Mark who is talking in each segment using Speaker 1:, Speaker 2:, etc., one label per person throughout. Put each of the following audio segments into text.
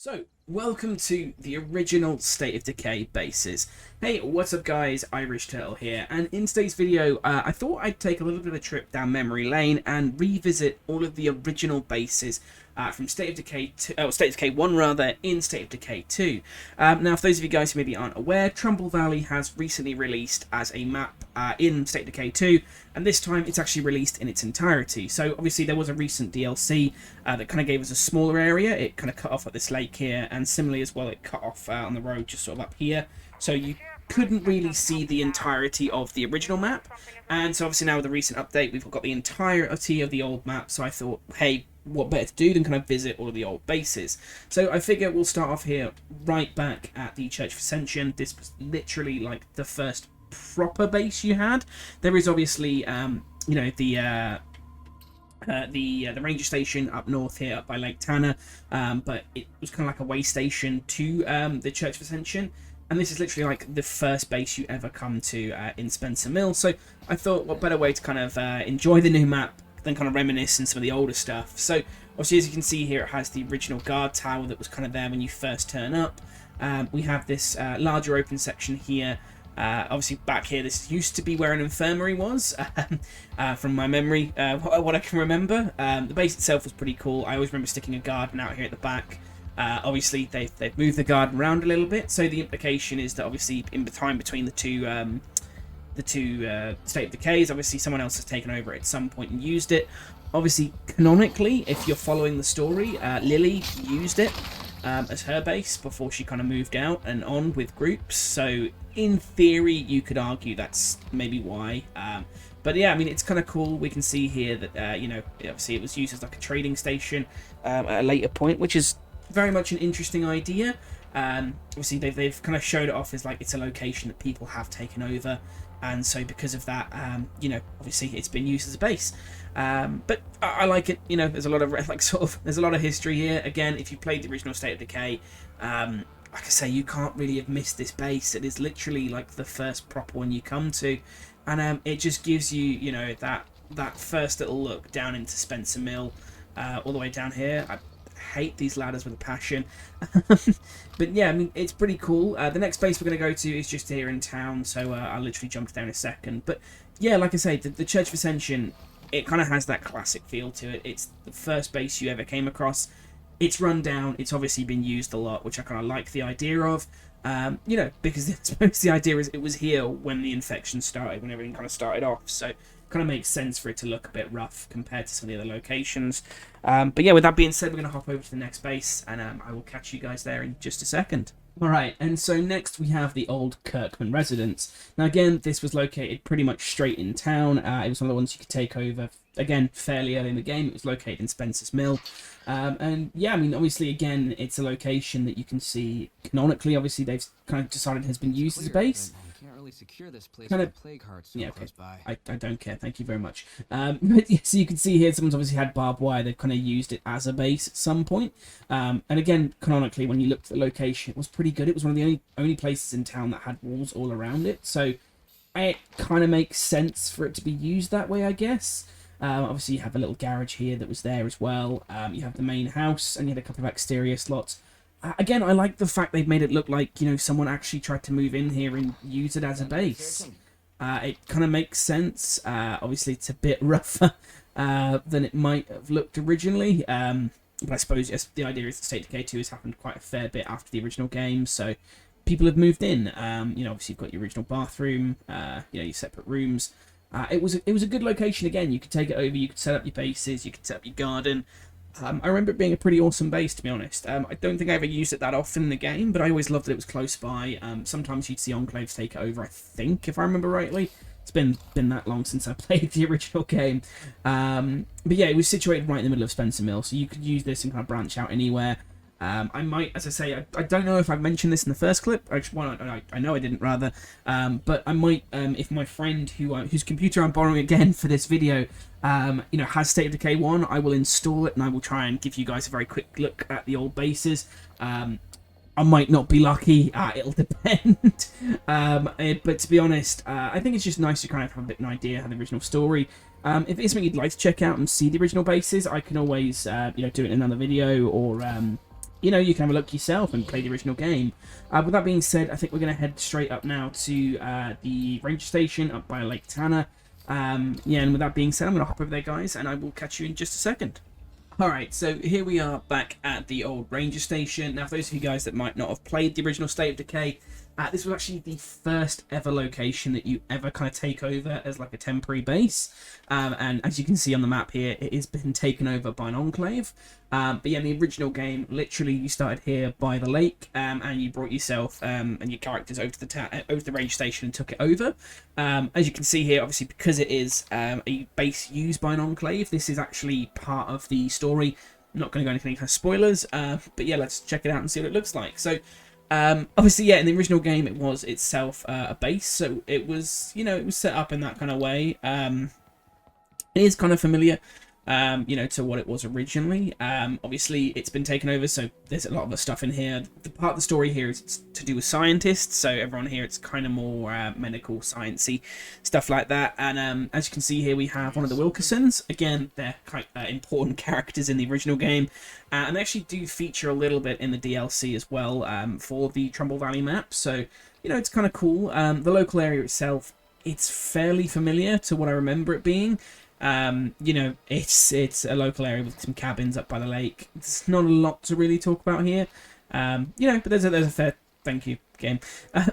Speaker 1: So, welcome to the original State of Decay bases. Hey, what's up guys, Irish Turtle here, and in today's video, I thought I'd take a little bit of a trip down memory lane and revisit all of the original bases from State of Decay 2, State of Decay 1 rather, in State of Decay 2. Now, for those of you guys who maybe aren't aware, Trumbull Valley has recently released as a map in State of Decay 2, and this time it's actually released in its entirety. So obviously there was a recent DLC that kind of gave us a smaller area. It kind of cut off at this lake here, and similarly as well it cut off on the road just sort of up here. So you couldn't really see the entirety of the original map, and so obviously now with the recent update we've got the entirety of the old map. So I thought, hey, what better to do than kind of visit all of the old bases. So I figure we'll start off here right back at the Church of Ascension. This was literally like the first proper base you had. There is obviously you know, the ranger station up north here up by Lake Tanner, but it was kind of like a way station to the Church of Ascension, and this is literally like the first base you ever come to in Spencer Mill. So I thought, what better way to kind of enjoy the new map than kind of reminisce in some of the older stuff. So obviously, as you can see here, it has the original guard tower that was kind of there when you first turn up. We have this larger open section here. Obviously back here, this used to be where an infirmary was, from my memory, what I can remember. The base itself was pretty cool. I always remember sticking a garden out here at the back. Obviously they've moved the garden around a little bit, so the implication is that obviously in the time between the two State of Decays, obviously someone else has taken over it at some point and used it. Obviously, canonically, if you're following the story, Lily used it as her base before she kind of moved out and on with groups. So in theory, you could argue that's maybe why. But yeah, I mean, it's kind of cool. We can see here that, you know, obviously it was used as like a trading station at a later point, which is very much an interesting idea. Obviously, they've kind of showed it off as like it's a location that people have taken over. And so because of that, you know, obviously it's been used as a base. But I like it. You know, there's a lot of there's a lot of history here. Again, if you played the original State of Decay, like I say, you can't really have missed this base. It is literally like the first proper one you come to, and it just gives you, you know, that first little look down into Spencer Mill, all the way down here. I hate these ladders with a passion. But yeah, I mean, it's pretty cool. The next base we're going to go to is just here in town, so I'll literally jump there in a second. But yeah, like I say, the Church of Ascension, it kind of has that classic feel to it. It's the first base you ever came across. It's run down. It's obviously been used a lot, which I kind of like the idea of. You know, because I suppose the idea is it was here when the infection started, when everything kind of started off. So kind of makes sense for it to look a bit rough compared to some of the other locations. But yeah, with that being said, we're going to hop over to the next base, and I will catch you guys there in just a second. Alright, and so next we have the old Kirkman Residence. Now again, this was located pretty much straight in town. It was one of the ones you could take over, again, fairly early in the game. It was located in Spencer's Mill. And yeah, I mean, obviously, again, it's a location that you can see canonically. Obviously, they've kind of decided has been used as a base.
Speaker 2: Can't really secure this place
Speaker 1: Kind
Speaker 2: with
Speaker 1: of,
Speaker 2: a plague heart
Speaker 1: yeah, okay.
Speaker 2: close by.
Speaker 1: I don't care. Thank you very much. But yeah, so you can see here, someone's obviously had barbed wire. They've kind of used it as a base at some point. And again, canonically, when you looked at the location, it was pretty good. It was one of the only places in town that had walls all around it. So it kind of makes sense for it to be used that way, I guess. Obviously, you have a little garage here that was there as well. You have the main house, and you had a couple of exterior slots. Again, I like the fact they've made it look like, you know, someone actually tried to move in here and use it as a base. It kind of makes sense. Obviously, it's a bit rougher than it might have looked originally. But I suppose, yes, the idea is that State of Decay 2 has happened quite a fair bit after the original game, so people have moved in. You know, obviously you've got your original bathroom, you know, your separate rooms. It was a good location. Again, you could take it over, you could set up your bases, you could set up your garden. I remember it being a pretty awesome base, to be honest. I don't think I ever used it that often in the game, but I always loved that it was close by. Sometimes you'd see enclaves take it over, I think, if I remember rightly. It's been that long since I played the original game. But yeah, it was situated right in the middle of Spencer Mill, so you could use this and kind of branch out anywhere. I might, as I say, I don't know if I mentioned this in the first clip. I know I didn't, rather. But I might, if my friend whose computer I'm borrowing again for this video, you know, has State of Decay 1, I will install it and I will try and give you guys a very quick look at the old bases. I might not be lucky. It'll depend. But to be honest, I think it's just nice to kind of have a bit of an idea of the original story. If it's something you'd like to check out and see the original bases, I can always, you know, do it in another video, or you know, you can have a look yourself and play the original game. With that being said, I think we're going to head straight up now to the ranger station up by Lake Tanner. Yeah, and with that being said, I'm going to hop over there, guys, and I will catch you in just a second. Alright, so here we are back at the old ranger station. Now, for those of you guys that might not have played the original State of Decay, this was actually the first ever location that you ever kind of take over as like a temporary base. And as you can see on the map here, it has been taken over by an enclave. But yeah, in the original game, literally you started here by the lake, and you brought yourself and your characters over to the range station and took it over. As you can see here, obviously because it is a base used by an enclave, this is actually part of the story. I'm not going to go into any kind of spoilers, but yeah, let's check it out and see what it looks like. So. Obviously, yeah, in the original game, it was itself a base, so it was, you know, it was set up in that kind of way. It is kind of familiar, you know, to what it was originally. Obviously, it's been taken over, so there's a lot of the stuff in here. The part of the story here is to do with scientists, so everyone here, it's kind of more medical, sciencey stuff like that. And as you can see here, we have one of the Wilkersons. Again, they're quite important characters in the original game. And they actually do feature a little bit in the DLC as well for the Trumbull Valley map. So, you know, it's kind of cool. The local area itself, it's fairly familiar to what I remember it being. You know, it's a local area with some cabins up by the lake. There's not a lot to really talk about here. You know, but there's a fair... Thank you, game.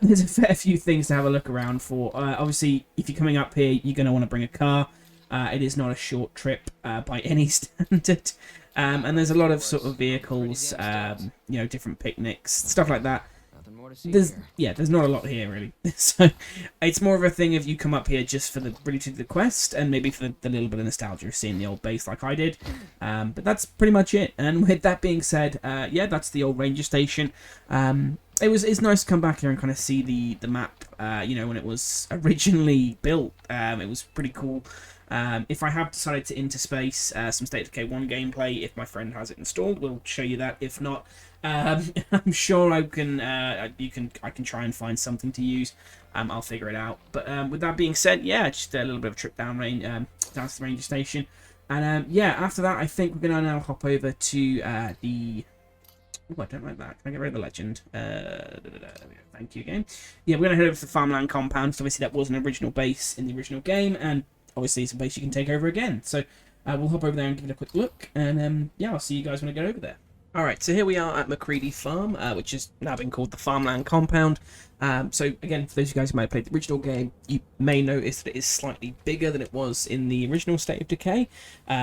Speaker 1: There's a fair few things to have a look around for. Obviously, if you're coming up here, you're going to want to bring a car. It is not a short trip by any standard. And there's a lot of sort of vehicles, you know, different picnics, stuff like that. There's not a lot here really. So it's more of a thing of you come up here just for really to do the quest and maybe for the little bit of nostalgia of seeing the old base like I did. But that's pretty much it. And with that being said, yeah, that's the old ranger station. It's nice to come back here and kind of see the map. You know, when it was originally built, it was pretty cool. If I have decided to interspace some State of Decay 1 gameplay, if my friend has it installed, we'll show you that. If not, I'm sure I can try and find something to use. I'll figure it out. But with that being said, yeah, just a little bit of a trip down to the ranger station. And yeah, after that, I think we're going to now hop over to the... Oh, I don't like that. Can I get rid of the legend? Thank you, game. Yeah, we're going to head over to the farmland compound. So obviously that was an original base in the original game, and obviously it's a base you can take over again. So we'll hop over there and give it a quick look, and yeah, I'll see you guys when I get over there. Alright, so here we are at McReady Farm, which has now been called the Farmland Compound. So again, for those of you guys who might have played the original game, you may notice that it is slightly bigger than it was in the original State of Decay.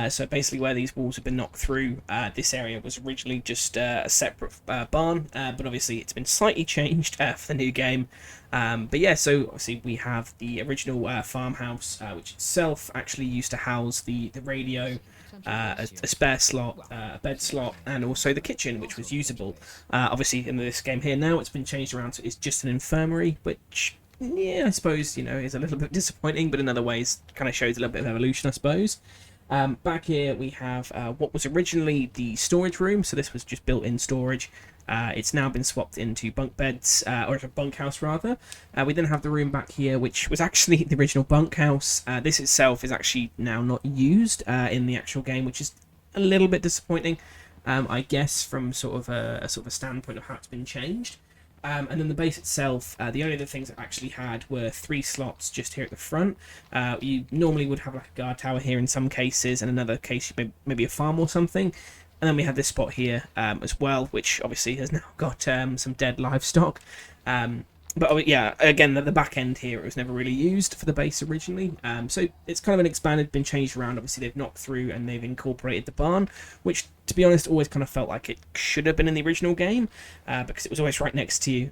Speaker 1: So basically where these walls have been knocked through, this area was originally just a separate barn, but obviously it's been slightly changed for the new game. But yeah, so obviously we have the original farmhouse, which itself actually used to house the radio, a spare slot, a bed slot, and also the kitchen, which was usable. Obviously in this game here now, it's been changed around to it's just an infirmary, which, yeah, I suppose, you know, is a little bit disappointing, but in other ways kind of shows a little bit of evolution, I suppose. Back here we have what was originally the storage room, so this was just built-in storage. It's now been swapped into bunk beds, or a bunkhouse rather. We then have the room back here, which was actually the original bunkhouse. This itself is actually now not used in the actual game, which is a little bit disappointing, I guess, from sort of a standpoint of how it's been changed. And then the base itself, the only other things it actually had were 3 slots just here at the front. You normally would have like a guard tower here in some cases, and another case maybe a farm or something. And then we have this spot here as well, which obviously has now got some dead livestock. But yeah, again, the back end here, it was never really used for the base originally. So it's kind of an expanded, been changed around. Obviously, they've knocked through and they've incorporated the barn, which, to be honest, always kind of felt like it should have been in the original game, because it was always right next to you.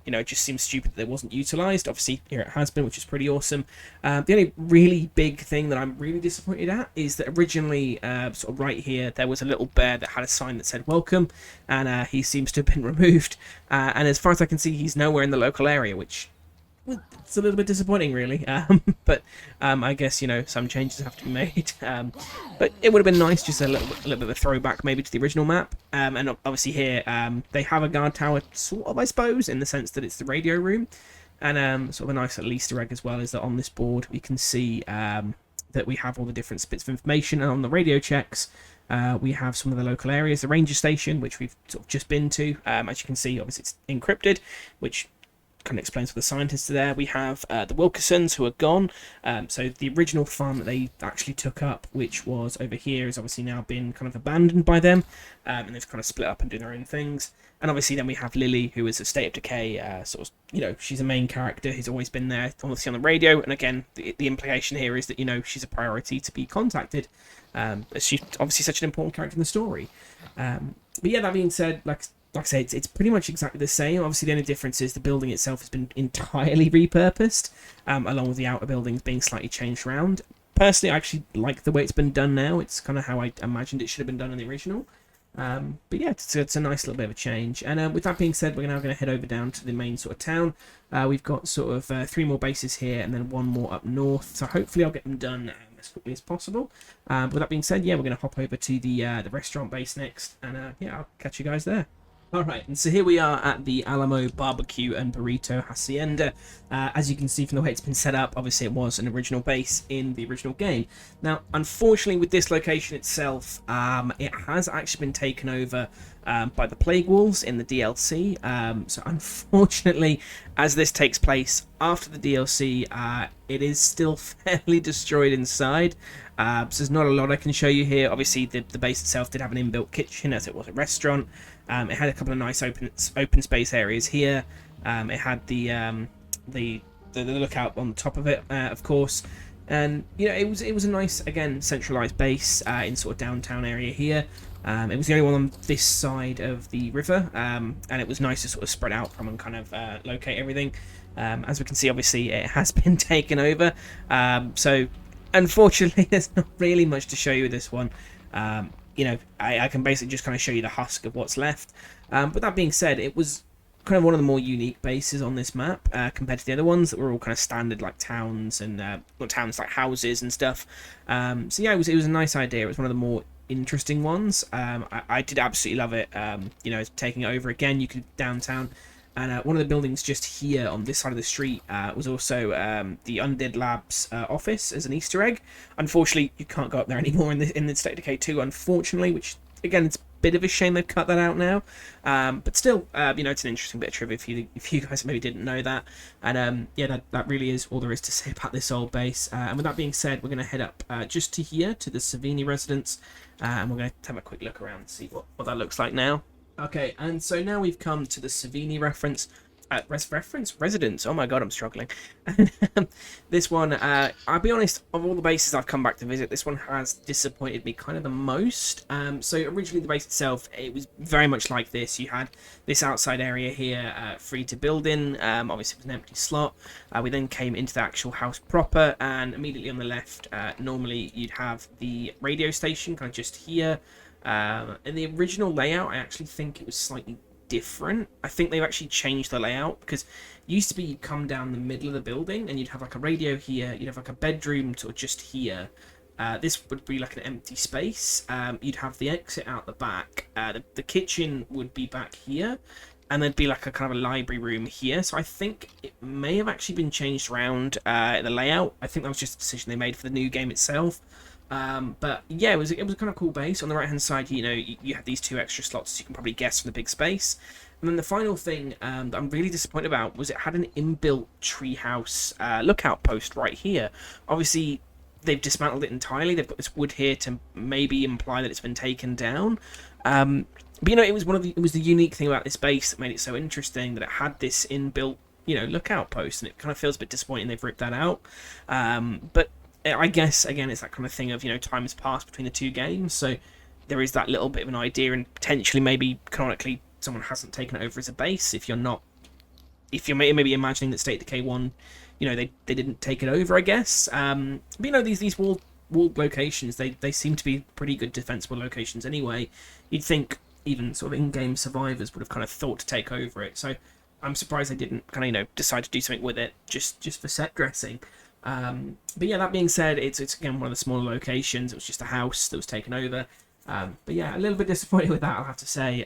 Speaker 1: You know, it just seems stupid that it wasn't utilised. Obviously, here it has been, which is pretty awesome. The only really big thing that I'm really disappointed at is that originally, sort of right here, there was a little bear that had a sign that said welcome, and he seems to have been removed. And as far as I can see, he's nowhere in the local area, which, well, it's a little bit disappointing, really. But I guess, you know, some changes have to be made. But it would have been nice, just a little bit of a throwback maybe to the original map. And obviously here, they have a guard tower, sort of, I suppose, in the sense that it's the radio room. And sort of a nice little Easter egg as well is that on this board we can see that we have all the different bits of information. And on the radio checks, we have some of the local areas, the ranger station, which we've sort of just been to. As you can see, obviously it's encrypted, which kind of explains what the scientists are there. We have the Wilkersons, who are gone. So the original farm that they actually took up, which was over here, has obviously now been kind of abandoned by them, and they've kind of split up and do their own things. And obviously then we have Lily, who is a State of Decay, sort of, you know, she's a main character who's always been there, obviously on the radio. And again, the implication here is that, you know, she's a priority to be contacted, as she's obviously such an important character in the story. But yeah, that being said, like I say, it's pretty much exactly the same. Obviously, the only difference is the building itself has been entirely repurposed, along with the outer buildings being slightly changed around. Personally, I actually like the way it's been done now. It's kind of how I imagined it should have been done in the original. But yeah, it's a nice little bit of a change. And with that being said, we're now going to head over down to the main sort of town. We've got sort of 3 more bases here and then 1 more up north. So hopefully I'll get them done as quickly as possible. With that being said, yeah, we're going to hop over to the restaurant base next. And yeah, I'll catch you guys there. Alright, and so here we are at the Alamo Barbecue and Burrito Hacienda. As you can see from the way it's been set up, obviously it was an original base in the original game. Now, unfortunately with this location itself, it has actually been taken over by the Plague Wolves in the DLC. So unfortunately, as this takes place after the DLC, it is still fairly destroyed inside. So there's not a lot I can show you here. Obviously, the base itself did have an inbuilt kitchen, as it was a restaurant. It had a couple of nice open space areas here. It had the lookout on the top of it, of course. And you know, it was a nice, again, centralized base in sort of downtown area here. It was the only one on this side of the river, and it was nice to sort of spread out from and kind of locate everything. As we can see, obviously, it has been taken over. So unfortunately, there's not really much to show you with this one. You know, I can basically just kind of show you the husk of what's left. But that being said, it was kind of one of the more unique bases on this map compared to the other ones that were all kind of standard, like towns and not towns, like houses and stuff. So yeah, it was a nice idea. It was one of the more interesting ones. I did absolutely love it. You know, taking it over again, you could downtown. And one of the buildings just here on this side of the street was also the Undead Labs office as an Easter egg. Unfortunately, you can't go up there anymore in the State of Decay 2, unfortunately, which, again, it's a bit of a shame they've cut that out now. But still, you know, it's an interesting bit of trivia if you guys maybe didn't know that. And yeah, that really is all there is to say about this old base. And with that being said, we're going to head up just to here, to the Savini Residence. And we're going to have a quick look around and see what that looks like now. Okay, and so now we've come to the Savini residence. Oh my god, I'm struggling. This one, I'll be honest, of all the bases I've come back to visit, this one has disappointed me kind of the most. So originally the base itself, it was very much like this. You had this outside area here, free to build in. Obviously it was an empty slot. We then came into the actual house proper, and immediately on the left, normally you'd have the radio station kind of just here. In the original layout, I actually think it was slightly different. I think they've actually changed the layout, because it used to be you'd come down the middle of the building and you'd have like a radio here, you'd have like a bedroom sort of just here. This would be like an empty space. You'd have the exit out the back. The kitchen would be back here, and there'd be like a kind of a library room here. So I think it may have actually been changed around in the layout. I think that was just a decision they made for the new game itself. But yeah, it was a kind of cool base. On the right hand side, you know, you had these 2 extra slots, as you can probably guess from the big space. And then the final thing that I'm really disappointed about was it had an inbuilt treehouse lookout post right here. Obviously, they've dismantled it entirely. They've got this wood here to maybe imply that it's been taken down. But you know, it was the unique thing about this base that made it so interesting, that it had this inbuilt, you know, lookout post, and it kind of feels a bit disappointing they've ripped that out. But I guess, again, it's that kind of thing of, you know, time has passed between the 2 games, so there is that little bit of an idea, and potentially maybe canonically someone hasn't taken it over as a base. If you're maybe imagining that State of Decay 1, you know, they didn't take it over, I guess. But you know, these walled locations, they seem to be pretty good defensible locations anyway. You'd think even sort of in-game survivors would have kind of thought to take over it, so I'm surprised they didn't kind of, you know, decide to do something with it just for set dressing. But yeah, that being said, it's again one of the smaller locations. It was just a house that was taken over. But yeah, a little bit disappointed with that, I'll have to say.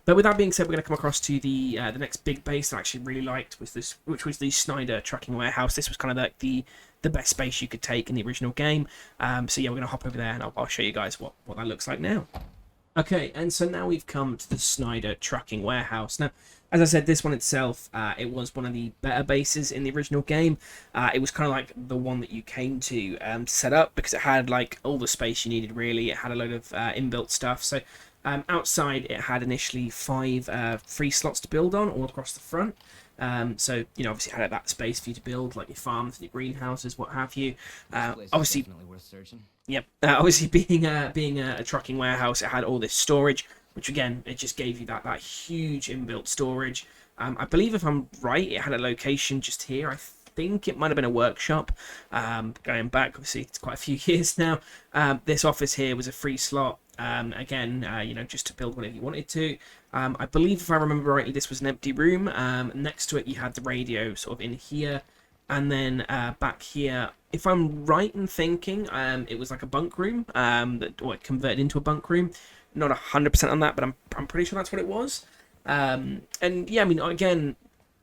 Speaker 1: But with that being said, we're going to come across to the next big base that I actually really liked, which was the Snyder trucking warehouse. This was kind of like the the best space you could take in the original game. So yeah, we're going to hop over there and I'll show you guys what that looks like now. Okay, and so now we've come to the Snyder trucking warehouse. Now, as I said, this one itself, it was one of the better bases in the original game. It was kind of like the one that you came to set up because it had like all the space you needed, really. It had a load of inbuilt stuff. So outside, it had initially 5 free slots to build on all across the front. So, you know, obviously it had that space for you to build, like your farms, your greenhouses, what have you. Obviously,
Speaker 2: definitely worth searching.
Speaker 1: Yep. Obviously, being a trucking warehouse, it had all this storage, which again, it just gave you that huge inbuilt storage. I believe, if I'm right, it had a location just here. I think it might have been a workshop. Going back, obviously, it's quite a few years now. This office here was a free slot. Again, you know, just to build whatever you wanted to. I believe, if I remember rightly, this was an empty room. Next to it, you had the radio sort of in here. And then back here, if I'm right in thinking, it was like a bunk room that it converted into a bunk room. Not 100% on that, but I'm pretty sure that's what it was. And yeah, I mean, again,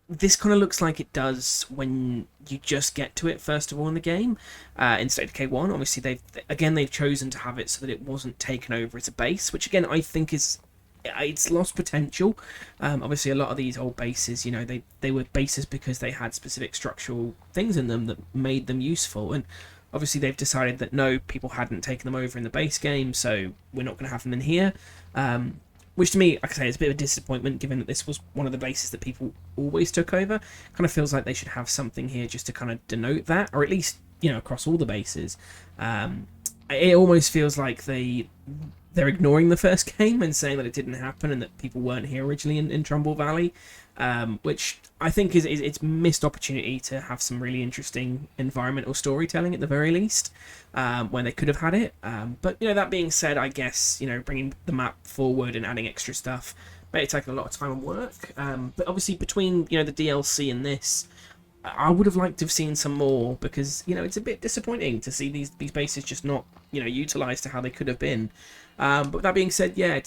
Speaker 1: this kind of looks like it does when you just get to it first of all in the game. In State of Decay 1, obviously they've chosen to have it so that it wasn't taken over as a base, which again I think it's lost potential. Obviously, a lot of these old bases, you know, they were bases because they had specific structural things in them that made them useful. And obviously, they've decided that no, people hadn't taken them over in the base game, so we're not going to have them in here. Which to me, like I say, is a bit of a disappointment, given that this was one of the bases that people always took over. Kind of feels like they should have something here just to kind of denote that, or at least, you know, across all the bases. It almost feels like they're ignoring the first game and saying that it didn't happen and that people weren't here originally in Trumbull Valley, which I think is it's missed opportunity to have some really interesting environmental storytelling at the very least, when they could have had it. But, you know, that being said, I guess, you know, bringing the map forward and adding extra stuff may have taken a lot of time and work. But obviously between, you know, the DLC and this, I would have liked to have seen some more because, you know, it's a bit disappointing to see these bases just not, you know, utilised to how they could have been. But with that being said, yeah,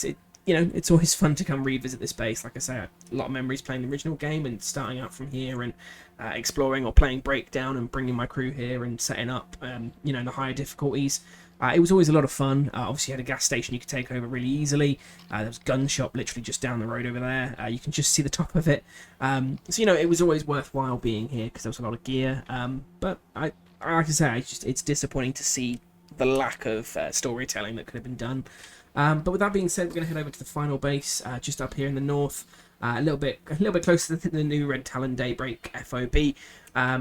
Speaker 1: you know, it's always fun to come revisit this base. Like I say, a lot of memories playing the original game and starting out from here and exploring or playing Breakdown and bringing my crew here and setting up, you know, in the higher difficulties. It was always a lot of fun. Obviously, you had a gas station you could take over really easily. There was a gun shop literally just down the road over there. You can just see the top of it. So, you know, it was always worthwhile being here because there was a lot of gear. But like I say, it's disappointing to see the lack of storytelling that could have been done. But with that being said, we're going to head over to the final base, just up here in the north, a little bit closer to the new Red Talon Daybreak FOB.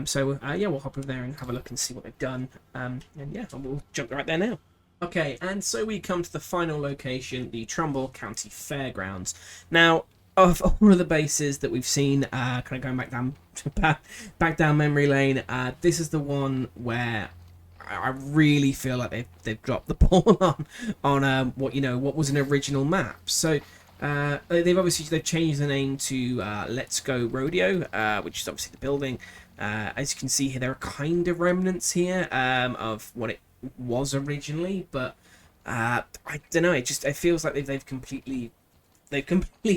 Speaker 1: So yeah, we'll hop over there and have a look and see what they've done. And yeah, we'll jump right there now. Okay, and so we come to the final location, the Trumbull County Fairgrounds. Now, of all of the bases that we've seen, kind of going back down memory lane, this is the one where I really feel like they've dropped the ball on what was an original map. So they've changed the name to Let's Go Rodeo, which is obviously the building. As you can see here, there are kind of remnants here of what it was originally, but I don't know. It feels like they've completely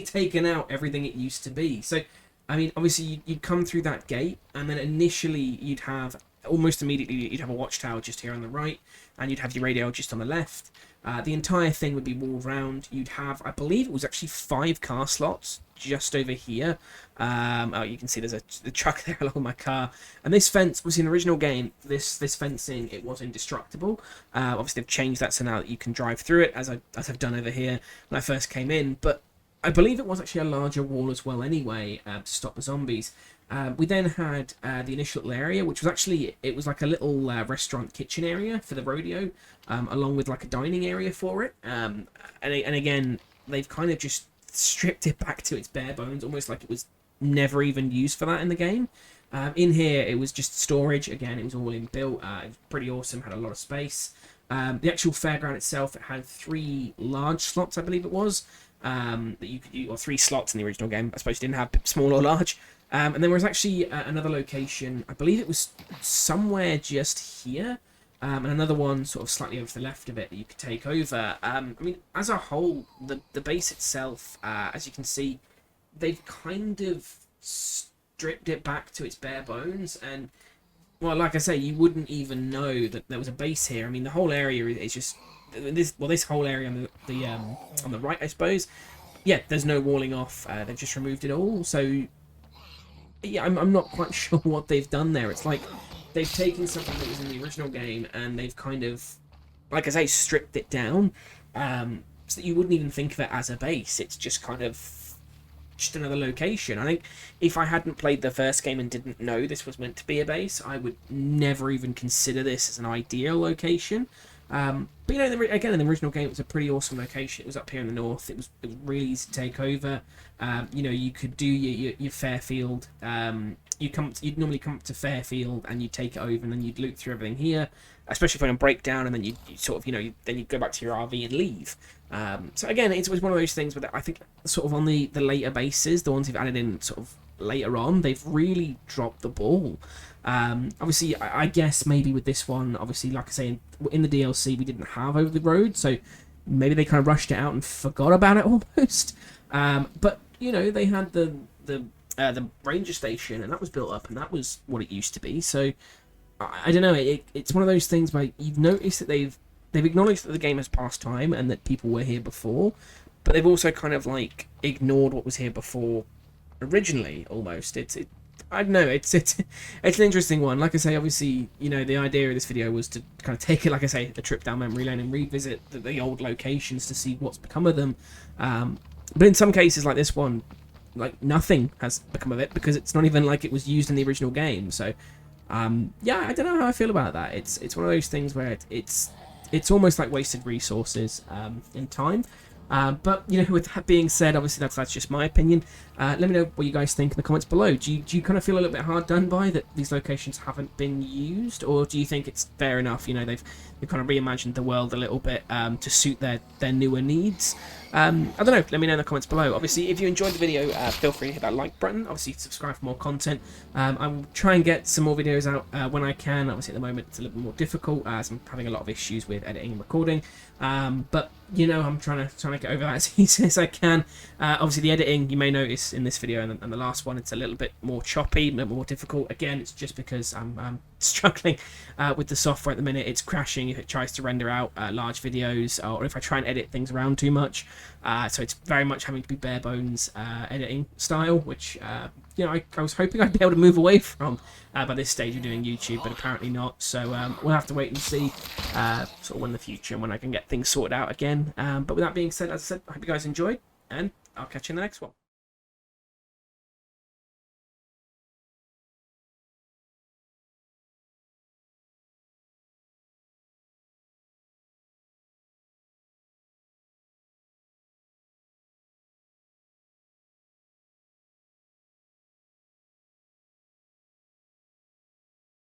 Speaker 1: taken out everything it used to be. So I mean, obviously you'd come through that gate, and then initially you'd have almost immediately you'd have a watchtower just here on the right, and you'd have your radio just on the left. The entire thing would be walled round. You'd have, I believe it was actually 5 car slots just over here. Oh, you can see there's the truck there along my car. And this fence was in the original game. This fencing, it was indestructible. Obviously they've changed that so now that you can drive through it, as I've done over here when I first came in. But I believe it was actually a larger wall as well anyway, to stop the zombies. We then had the initial little area, which was actually, it was like a little restaurant kitchen area for the rodeo, along with like a dining area for it. And again, they've kind of just stripped it back to its bare bones, almost like it was never even used for that in the game. In here, it was just storage. Again, it was all inbuilt. It was pretty awesome, had a lot of space. The actual fairground itself, it had 3 large slots, I believe it was, that you could use, or 3 slots in the original game. I suppose you didn't have small or large. And then there was actually another location, I believe it was somewhere just here, and another one sort of slightly over to the left of it that you could take over. I mean, as a whole, the base itself, as you can see, they've kind of stripped it back to its bare bones, and Well, like I say, you wouldn't even know that there was a base here. I mean, the whole area is just this whole area on the right, I suppose. Yeah, there's no walling off. They've just removed it all. So yeah, I'm not quite sure what they've done there. It's like they've taken something that was in the original game and they've kind of, like I say, stripped it down, so that you wouldn't even think of it as a base. It's just kind of just another location. I think if I hadn't played the first game and didn't know this was meant to be a base, I would never even consider this as an ideal location. But you know, again, in the original game, it was a pretty awesome location. It was up here in the north. It was really easy to take over. You know, you could do your Fairfield. You'd normally come up to Fairfield and you'd take it over, and then you'd loot through everything here. Especially if you're on a breakdown, and then you sort of, you know, then you'd go back to your RV and leave. So again, it was one of those things where I think sort of on the later bases, the ones you've added in sort of later on, they've really dropped the ball. Obviously, I guess maybe with this one, obviously, like I say, in the DLC, we didn't have over the road, so maybe they kind of rushed it out and forgot about it almost. But you know, they had the ranger station, and that was built up, and that was what it used to be. So I don't know. It's one of those things where you've noticed that they've acknowledged that the game has passed time and that people were here before, but they've also kind of like ignored what was here before originally. Almost, I don't know. It's an interesting one. Like I say, obviously, you know, the idea of this video was to kind of take it, like I say, a trip down memory lane and revisit the old locations to see what's become of them. But in some cases, like this one, like nothing has become of it because it's not even like it was used in the original game. So, yeah, I don't know how I feel about that. It's one of those things where it's almost like wasted resources in time. But you know, with that being said, obviously that's just my opinion. Let me know what you guys think in the comments below. Do you kind of feel a little bit hard done by that these locations haven't been used, or do you think it's fair enough? You know, they've kind of reimagined the world a little bit to suit their newer needs. I don't know. Let me know in the comments below. Obviously, if you enjoyed the video, feel free to hit that like button. Obviously, subscribe for more content. I will try and get some more videos out when I can. Obviously, at the moment, it's a little bit more difficult as I'm having a lot of issues with editing and recording. But you know, I'm trying to get over that as easy as I can. Obviously, the editing, you may notice in this video and the last one, it's a little bit more choppy, a little more difficult. Again, it's just because I'm struggling with the software at the minute. It's crashing if it tries to render out large videos, or if I try and edit things around too much. So it's very much having to be bare bones editing style, which you know, I was hoping I'd be able to move away from by this stage of doing YouTube, but apparently not. So we'll have to wait and see sort of in the future and when I can get things sorted out again. But with that being said, as I said, I hope you guys enjoyed, and I'll catch you in the next one.